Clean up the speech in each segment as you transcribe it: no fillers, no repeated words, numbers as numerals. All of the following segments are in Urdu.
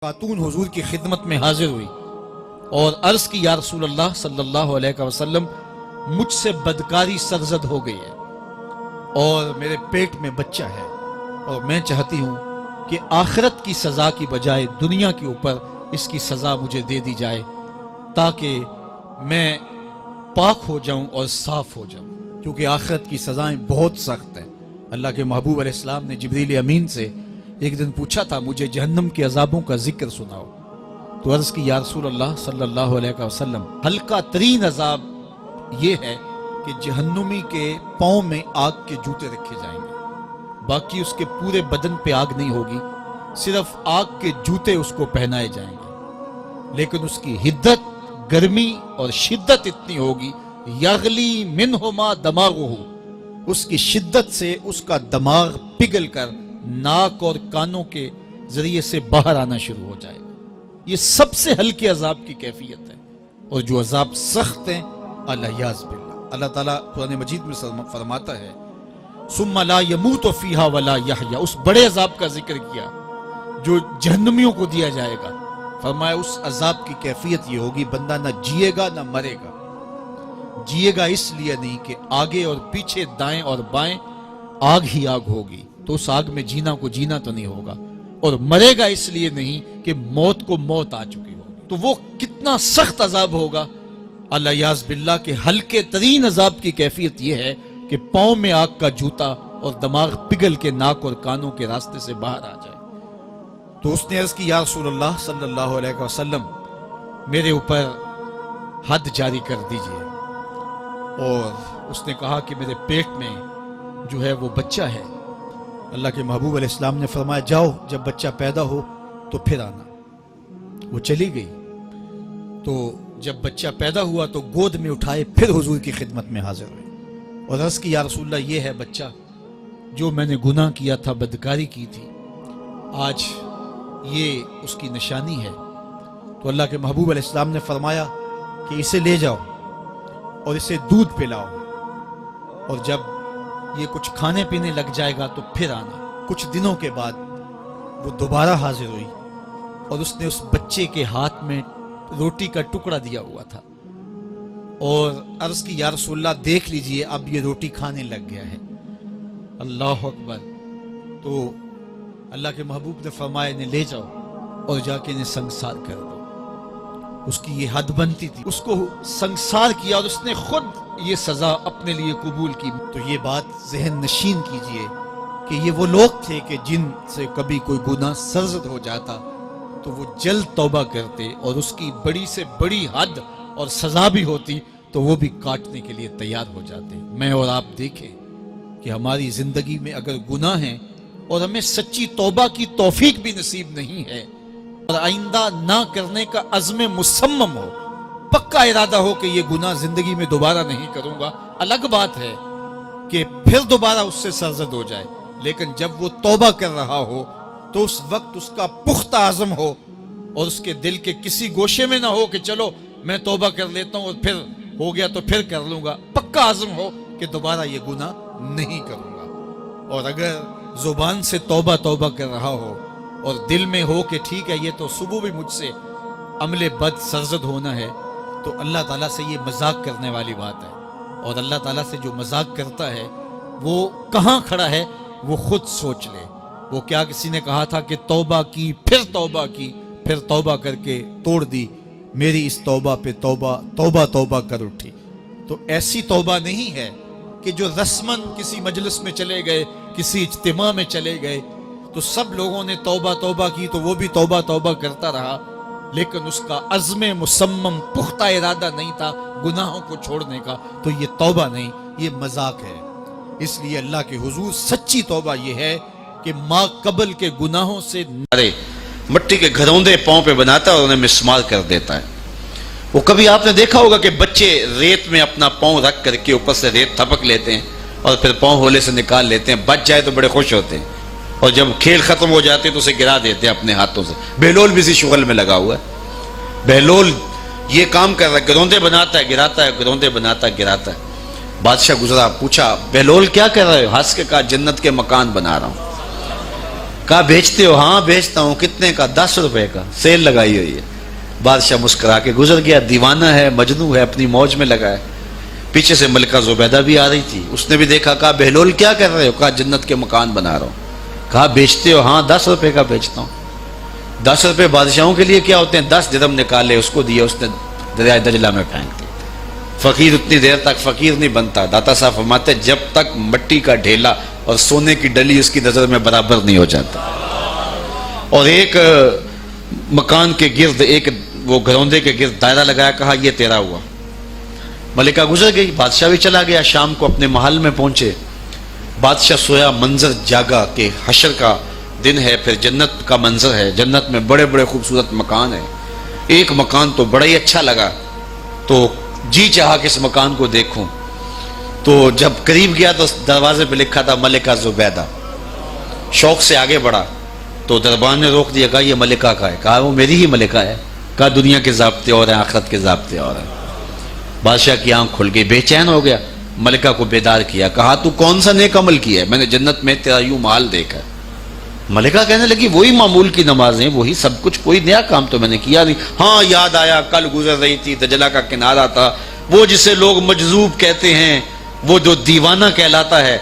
خاتون حضور کی خدمت میں حاضر ہوئی اور عرض کی یا رسول اللہ صلی اللہ علیہ وسلم مجھ سے بدکاری سرزد ہو گئی ہے اور میرے پیٹ میں بچہ ہے اور میں چاہتی ہوں کہ آخرت کی سزا کی بجائے دنیا کے اوپر اس کی سزا مجھے دے دی جائے تاکہ میں پاک ہو جاؤں اور صاف ہو جاؤں، کیونکہ آخرت کی سزائیں بہت سخت ہیں۔ اللہ کے محبوب علیہ السلام نے جبریل امین سے ایک دن پوچھا تھا مجھے جہنم کے عذابوں کا ذکر سناؤ، تو عرض کی یا رسول اللہ صلی اللہ علیہ وسلم ہلکا ترین عذاب یہ ہے کہ جہنمی کے پاؤں میں آگ کے جوتے رکھے جائیں گے، باقی اس کے پورے بدن پہ آگ نہیں ہوگی، صرف آگ کے جوتے اس کو پہنائے جائیں گے، لیکن اس کی حدت، گرمی اور شدت اتنی ہوگی یغلی منہما دماغہ، اس کی شدت سے اس کا دماغ پگھل کر ناک اور کانوں کے ذریعے سے باہر آنا شروع ہو جائے گا۔ یہ سب سے ہلکے عذاب کی کیفیت ہے، اور جو عذاب سخت ہیں الیاذ باللہ، اللہ تعالیٰ قرآن مجید میں فرماتا ہے ثم لا يموت فيها ولا يحيا، اس بڑے عذاب کا ذکر کیا جو جہنمیوں کو دیا جائے گا، فرمایا اس عذاب کی کیفیت یہ ہوگی بندہ نہ جیے گا نہ مرے گا۔ جیے گا اس لیے نہیں کہ آگے اور پیچھے دائیں اور بائیں آگ ہی آگ ہوگی، تو اس آگ میں جینا کو جینا تو نہیں ہوگا، اور مرے گا اس لیے نہیں کہ موت کو موت آ چکی ہوگی۔ تو وہ کتنا سخت عذاب ہوگا الیاذ باللہ کہ ہلکے ترین عذاب کی کیفیت یہ ہے کہ پاؤں میں آگ کا جوتا اور دماغ پگھل کے ناک اور کانوں کے راستے سے باہر آ جائے۔ تو اس نے عرض کی یا رسول اللہ صلی اللہ علیہ وسلم میرے اوپر حد جاری کر دیجئے، اور اس نے کہا کہ میرے پیٹ میں جو ہے وہ بچہ ہے۔ اللہ کے محبوب علیہ السلام نے فرمایا جاؤ جب بچہ پیدا ہو تو پھر آنا۔ وہ چلی گئی، تو جب بچہ پیدا ہوا تو گود میں اٹھائے پھر حضور کی خدمت میں حاضر ہوئے اور عرض کی یا رسول اللہ یہ ہے بچہ جو میں نے گناہ کیا تھا، بدکاری کی تھی، آج یہ اس کی نشانی ہے۔ تو اللہ کے محبوب علیہ السلام نے فرمایا کہ اسے لے جاؤ اور اسے دودھ پلاؤ، اور جب یہ کچھ کھانے پینے لگ جائے گا تو پھر آنا۔ کچھ دنوں کے بعد وہ دوبارہ حاضر ہوئی اور اس نے اس بچے کے ہاتھ میں روٹی کا ٹکڑا دیا ہوا تھا اور عرض کی یا رسول اللہ دیکھ لیجئے اب یہ روٹی کھانے لگ گیا ہے۔ اللہ اکبر۔ تو اللہ کے محبوب نے فرمایا انہیں لے جاؤ اور جا کے انہیں سنگسار کر دو۔ اس کی یہ حد بنتی تھی، اس کو سنگسار کیا اور اس نے خود یہ سزا اپنے لیے قبول کی۔ تو یہ بات ذہن نشین کیجئے کہ یہ وہ لوگ تھے کہ جن سے کبھی کوئی گناہ سرزد ہو جاتا تو وہ جلد توبہ کرتے، اور اس کی بڑی سے بڑی حد اور سزا بھی ہوتی تو وہ بھی کاٹنے کے لیے تیار ہو جاتے۔ میں اور آپ دیکھیں کہ ہماری زندگی میں اگر گناہ ہیں اور ہمیں سچی توبہ کی توفیق بھی نصیب نہیں ہے اور آئندہ نہ کرنے کا عزم مصمم ہو، پکا ارادہ ہو کہ یہ گناہ زندگی میں دوبارہ نہیں کروں گا، الگ بات ہے کہ پھر دوبارہ اس سے سرزد ہو جائے، لیکن جب وہ توبہ کر رہا ہو تو اس وقت اس کا پختہ عزم ہو اور اس کے دل کے کسی گوشے میں نہ ہو کہ چلو میں توبہ کر لیتا ہوں اور پھر ہو گیا تو پھر کر لوں گا، پکا عزم ہو کہ دوبارہ یہ گناہ نہیں کروں گا۔ اور اگر زبان سے توبہ توبہ کر رہا ہو اور دل میں ہو کہ ٹھیک ہے یہ تو صبح بھی مجھ سے عمل بد سرزد ہونا ہے، تو اللہ تعالیٰ سے یہ مذاق کرنے والی بات ہے، اور اللہ تعالیٰ سے جو مذاق کرتا ہے وہ کہاں کھڑا ہے وہ خود سوچ لے۔ وہ کیا کسی نے کہا تھا کہ توبہ کی پھر توبہ کر کے توڑ دی، میری اس توبہ پہ توبہ کر اٹھی۔ تو ایسی توبہ نہیں ہے کہ جو رسماً کسی مجلس میں چلے گئے، کسی اجتماع میں چلے گئے تو سب لوگوں نے توبہ کی تو وہ بھی توبہ کرتا رہا، لیکن اس کا عزم مصمم پختہ ارادہ نہیں تھا گناہوں کو چھوڑنے کا، تو یہ توبہ نہیں، یہ مذاق ہے۔ اس لیے اللہ کے حضور سچی توبہ یہ ہے کہ ماں قبل کے گناہوں سے مٹی کے گھروندے پاؤں پہ بناتا ہے اور انہیں مسمار کر دیتا ہے۔ وہ کبھی آپ نے دیکھا ہوگا کہ بچے ریت میں اپنا پاؤں رکھ کر کے اوپر سے ریت تھپک لیتے ہیں اور پھر پاؤں ہولے سے نکال لیتے ہیں، بچ جائے تو بڑے خوش ہوتے ہیں، اور جب کھیل ختم ہو جاتے ہیں تو اسے گرا دیتے ہیں اپنے ہاتھوں سے۔ بہلول بھی اسی شغل میں لگا ہوا ہے، بہلول یہ کام کر رہا ہے، گروندے بناتا ہے گراتا ہے، گروندے بناتا ہے گراتا ہے۔ بادشاہ گزرا، پوچھا بہلول کیا کر رہے ہو؟ ہنس کے کہا جنت کے مکان بنا رہا ہوں۔ کہا بیچتے ہو؟ ہاں بیچتا ہوں۔ کتنے کتنے کا؟ 10 روپے کا، سیل لگائی ہوئی ہے۔ بادشاہ مسکرا کے گزر گیا، دیوانہ ہے، مجنوں ہے، اپنی موج میں لگا ہے۔ پیچھے سے ملکہ زبیدہ بھی آ رہی تھی، اس نے بھی دیکھا، کہا بہلول کیا کر رہے ہو؟ کہا جنت کے مکان بنا رہا ہوں۔ کہا بیچتے ہو؟ ہاں 10 روپے کا بیچتا ہوں۔ 10 روپے بادشاہوں کے لیے کیا ہوتے ہیں؟ 10 درہم نکالے، اس کو دیے، اس نے دریائے دجلہ میں پھینک دی۔ فقیر اتنی دیر تک فقیر نہیں بنتا۔ داتا صاحب فرماتے جب تک مٹی کا ڈھیلا اور سونے کی ڈلی اس کی نظر میں برابر نہیں ہو جاتا۔ اور ایک مکان کے گرد، ایک وہ گھروندے کے گرد دائرہ لگایا، کہا یہ تیرا ہوا۔ ملکہ گزر گئی، بادشاہ بھی چلا گیا۔ شام کو اپنے محل میں پہنچے، بادشاہ سویا، منظر جاگا کہ حشر کا دن ہے، پھر جنت کا منظر ہے، جنت میں بڑے بڑے خوبصورت مکان ہیں۔ ایک مکان تو بڑا ہی اچھا لگا، تو جی چاہا کہ اس مکان کو دیکھوں۔ تو جب قریب گیا تو دروازے پہ لکھا تھا ملکہ زبیدہ۔ شوق سے آگے بڑھا تو دربان نے روک دیا، کہا یہ ملکہ کا ہے؟ کہا وہ میری ہی ملکہ ہے۔ کہا دنیا کے ضابطے اور ہیں، آخرت کے ضابطے اور ہیں۔ بادشاہ کی آنکھ کھل گئی، بے چین ہو گیا، ملکہ کو بیدار کیا، کہا تو کون سا نیک عمل کیا ہے؟ میں نے جنت میں تیرا یوں محل دیکھا۔ ملکہ کہنے لگی وہی معمول کی نمازیں، وہی سب کچھ، کوئی نیا کام تو میں نے کیا نہیں۔ ہاں یاد آیا، کل گزر رہی تھی، دجلہ کا کنارہ تھا، وہ جسے لوگ مجذوب کہتے ہیں، وہ جو دیوانہ کہلاتا ہے،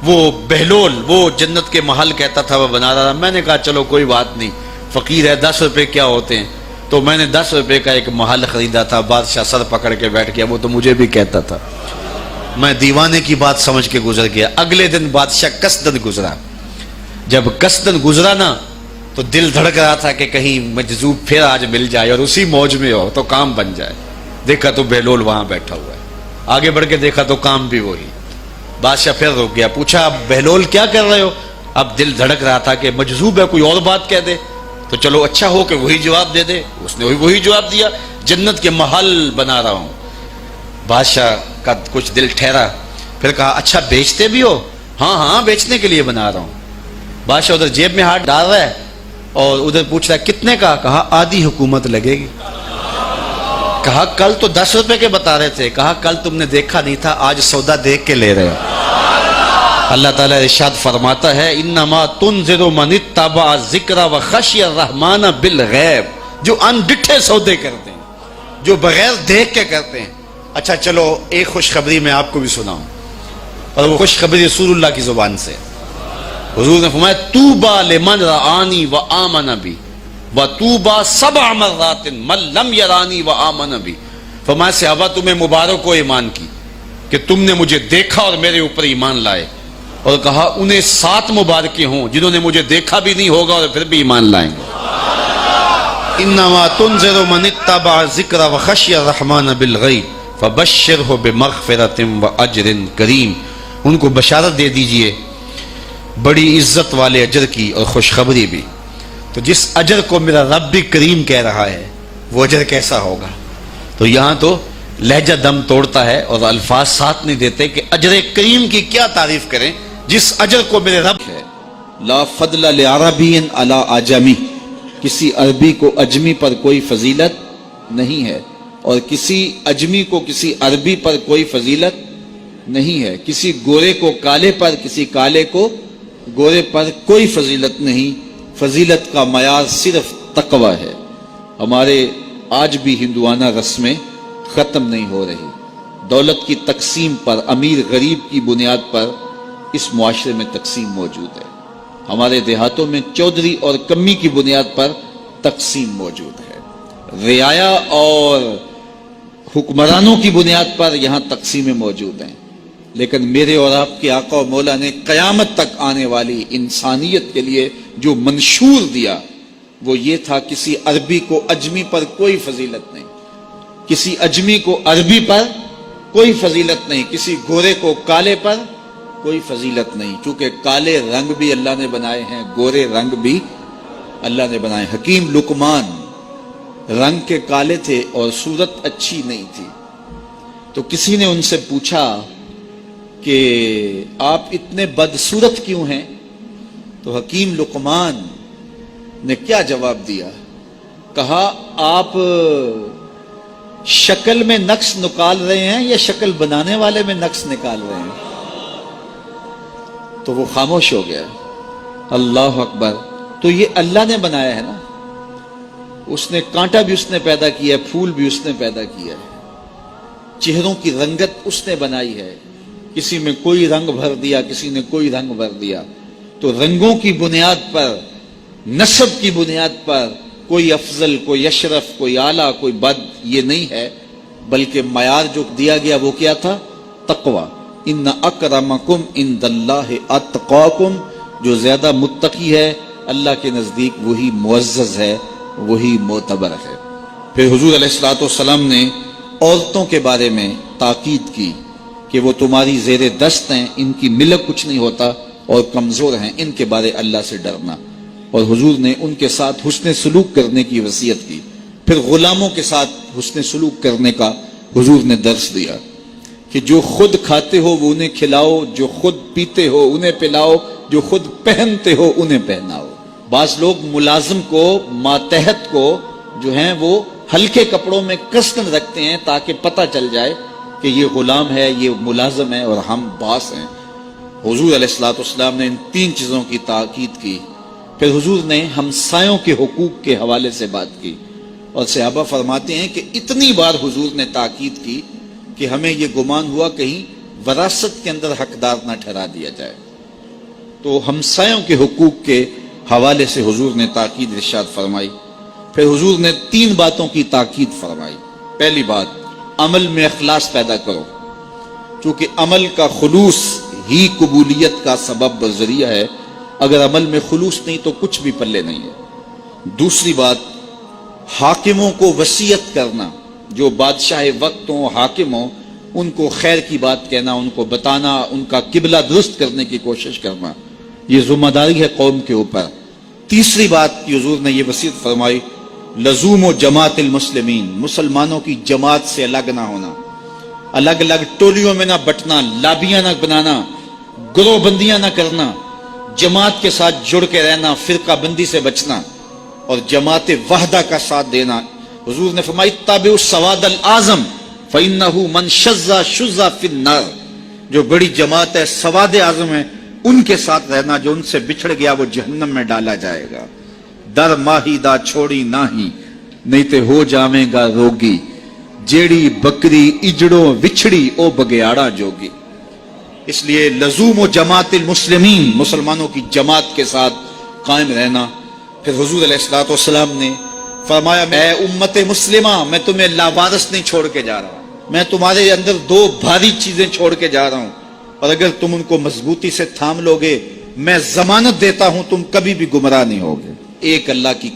وہ بہلول، وہ جنت کے محل کہتا تھا، وہ بنا رہا تھا۔ میں نے کہا چلو کوئی بات نہیں، فقیر ہے، 10 روپے کیا ہوتے ہیں؟ تو میں نے 10 روپے کا ایک محل خریدا تھا۔ بادشاہ سر پکڑ کے بیٹھ گیا، وہ تو مجھے بھی کہتا تھا۔ میں دیوانے کی بات سمجھ کے گزر گیا۔ اگلے دن بادشاہ قصدن گزرا۔ جب قصدن گزرا نا تو دل دھڑک رہا تھا کہ کہیں مجذوب پھر آج مل جائے اور اسی موج میں ہو تو کام بن جائے۔ دیکھا تو بہلول وہاں بیٹھا ہوا ہے، آگے بڑھ کے دیکھا تو کام بھی وہی۔ بادشاہ پھر رک گیا، پوچھا اب بہلول کیا کر رہے ہو؟ اب دل دھڑک رہا تھا کہ مجذوب ہے، کوئی اور بات کہہ دے تو چلو اچھا ہو کہ وہی جواب دے دے۔ اس نے وہی جواب دیا، جنت کے محل بنا رہا ہوں۔ بادشاہ کا کچھ دل ٹھہرا، پھر کہا اچھا بیچتے بھی ہو؟ ہاں ہاں بیچنے کے لیے بنا رہا ہوں۔ بادشاہ ادھر جیب میں ہاتھ ڈال رہا ہے اور ادھر پوچھ رہا ہے کتنے کا؟ کہا آدھی حکومت لگے گی۔ کہا کل تو 10 روپے کے بتا رہے تھے۔ کہا کل تم نے دیکھا نہیں تھا، آج سودا دیکھ کے لے رہے ہو۔ اللہ تعالیٰ ارشاد فرماتا ہے انما تنذر من اتبع ذکر وخشی الرحمن بالغیب، جو ان ڈٹھے سودے کرتے ہیں، جو بغیر دیکھ کے کرتے ہیں۔ اچھا چلو ایک خوشخبری میں آپ کو بھی سناؤں، اور وہ خوشخبری رسول اللہ کی زبان سے۔ حضور نے فرمایا طوبی لمن رآنی وآمن بی وطوبی 7 مرات من لم یرانی وآمن بی۔ فرمایا صحابہ تمہیں مبارک ہو ایمان کی کہ تم نے مجھے دیکھا اور میرے اوپر ایمان لائے، اور کہا انہیں 7 مبارکیں ہوں جنہوں نے مجھے دیکھا بھی نہیں ہوگا اور پھر بھی ایمان لائیں گے۔ انما تنذر من اتبع ذکر وخشی الرحمن بالغیب فبشرہ بمغفرۃ واجر کریم۔ ان کو بشارت دے دیجئے بڑی عزت والے اجر کی اور خوشخبری بھی۔ تو جس اجر کو میرا رب بھی کریم کہہ رہا ہے وہ اجر کیسا ہوگا؟ تو یہاں تو لہجہ دم توڑتا ہے اور الفاظ ساتھ نہیں دیتے کہ اجر کریم کی کیا تعریف کریں جس اجر کو میرے رب ہے۔ لا فضل لعربی علی اعجمی، کسی عربی کو اجمی پر کوئی فضیلت نہیں ہے، اور کسی اجمی کو کسی عربی پر کوئی فضیلت نہیں ہے۔ کسی گورے کو کالے پر، کسی کالے کو گورے پر کوئی فضیلت نہیں۔ فضیلت کا معیار صرف تقوی ہے۔ ہمارے آج بھی ہندوانہ رسمیں ختم نہیں ہو رہی۔ دولت کی تقسیم پر، امیر غریب کی بنیاد پر اس معاشرے میں تقسیم موجود ہے۔ ہمارے دیہاتوں میں چودھری اور کمی کی بنیاد پر تقسیم موجود ہے۔ رعایا اور حکمرانوں کی بنیاد پر یہاں تقسیمیں موجود ہیں، لیکن میرے اور آپ کے آقا و مولا نے قیامت تک آنے والی انسانیت کے لیے جو منشور دیا وہ یہ تھا کسی عربی کو اجمی پر کوئی فضیلت نہیں، کسی اجمی کو عربی پر کوئی فضیلت نہیں، کسی گورے کو کالے پر کوئی فضیلت نہیں، کیونکہ کالے رنگ بھی اللہ نے بنائے ہیں، گورے رنگ بھی اللہ نے بنائے۔ حکیم لقمان رنگ کے کالے تھے اور صورت اچھی نہیں تھی، تو کسی نے ان سے پوچھا کہ آپ اتنے بدصورت کیوں ہیں؟ تو حکیم لقمان نے کیا جواب دیا؟ کہا آپ شکل میں نقص نکال رہے ہیں یا شکل بنانے والے میں نقص نکال رہے ہیں؟ تو وہ خاموش ہو گیا۔ اللہ اکبر، تو یہ اللہ نے بنایا ہے نا، اس نے کانٹا بھی اس نے پیدا کیا ہے، پھول بھی اس نے پیدا کیا ہے، چہروں کی رنگت اس نے بنائی ہے، کسی میں کوئی رنگ بھر دیا، کسی نے کوئی رنگ بھر دیا. تو رنگوں کی بنیاد پر، نسب کی بنیاد پر کوئی افضل، کوئی اشرف، کوئی اعلیٰ، کوئی بد یہ نہیں ہے، بلکہ معیار جو دیا گیا وہ کیا تھا؟ تقوی. ان اکرمکم عند اللہ اتقاکم، جو زیادہ متقی ہے اللہ کے نزدیک وہی معزز ہے، وہی معتبر ہے. پھر حضور علیہ الصلوۃ والسلام نے عورتوں کے بارے میں تاکید کی کہ وہ تمہاری زیر دست ہیں، ان کی ملک کچھ نہیں ہوتا اور کمزور ہیں، ان کے بارے اللہ سے ڈرنا. اور حضور نے ان کے ساتھ حسن سلوک کرنے کی وصیت کی. پھر غلاموں کے ساتھ حسن سلوک کرنے کا حضور نے درس دیا کہ جو خود کھاتے ہو وہ انہیں کھلاؤ، جو خود پیتے ہو انہیں پلاؤ، جو خود پہنتے ہو انہیں پہناؤ. بعض لوگ ملازم کو، ماتحت کو جو ہیں وہ ہلکے کپڑوں میں کسن رکھتے ہیں تاکہ پتہ چل جائے کہ یہ غلام ہے، یہ ملازم ہے اور ہم باس ہیں. حضور علیہ الصلوۃ والسلام نے ان تین چیزوں کی تاکید کی. پھر حضور نے ہمسایوں کے حقوق کے حوالے سے بات کی، اور صحابہ فرماتے ہیں کہ اتنی بار حضور نے تاکید کی کہ ہمیں یہ گمان ہوا کہیں وراثت کے اندر حقدار نہ ٹھہرا دیا جائے. تو ہمسایوں کے حقوق کے حوالے سے حضور نے تاکید ارشاد فرمائی. پھر حضور نے تین باتوں کی تاکید فرمائی. پہلی بات، عمل میں اخلاص پیدا کرو، چونکہ عمل کا خلوص ہی قبولیت کا سبب و ذریعہ ہے. اگر عمل میں خلوص نہیں تو کچھ بھی پلے نہیں ہے. دوسری بات، حاکموں کو وصیت کرنا، جو بادشاہ وقت ہوں، حاکم ہوں، ان کو خیر کی بات کہنا، ان کو بتانا، ان کا قبلہ درست کرنے کی کوشش کرنا، یہ ذمہ داری ہے قوم کے اوپر. تیسری بات کی حضور نے یہ وصیت فرمائی، لزوم و جماعت المسلمین، مسلمانوں کی جماعت سے الگ نہ ہونا، الگ الگ ٹولیوں میں نہ بٹنا، لابیاں نہ بنانا، گروہ بندیاں نہ کرنا، جماعت کے ساتھ جڑ کے رہنا، فرقہ بندی سے بچنا اور جماعت وحدہ کا ساتھ دینا. حضور نے فرمائی تابع السواد الاعظم فإنہ من شذ شذ فی النار، جو بڑی جماعت ہے، سواد اعظم ہے، ان کے ساتھ رہنا، جو ان سے بچھڑ گیا وہ جہنم میں ڈالا جائے گا. در ماہی دا چھوڑی ناہی، نہیں تے ہو جاویں گا روگی، جیڑی بکری اجڑوں وچھڑی او بگیاڑا جوگی. اس لیے لزوم و جماعت المسلمین، مسلمانوں کی جماعت کے ساتھ قائم رہنا. پھر حضور علیہ الصلوۃ والسلام نے فرمایا، اے امت مسلمہ، میں تمہیں لاوارث نہیں چھوڑ کے جا رہا، میں تمہارے اندر دو بھاری چیزیں چھوڑ کے جا رہا ہوں، اور اگر تم ان کو مضبوطی سے تھام لوگے میں ضمانت دیتا ہوں تم کبھی بھی گمراہ نہیں ہوگے. ایک اللہ کی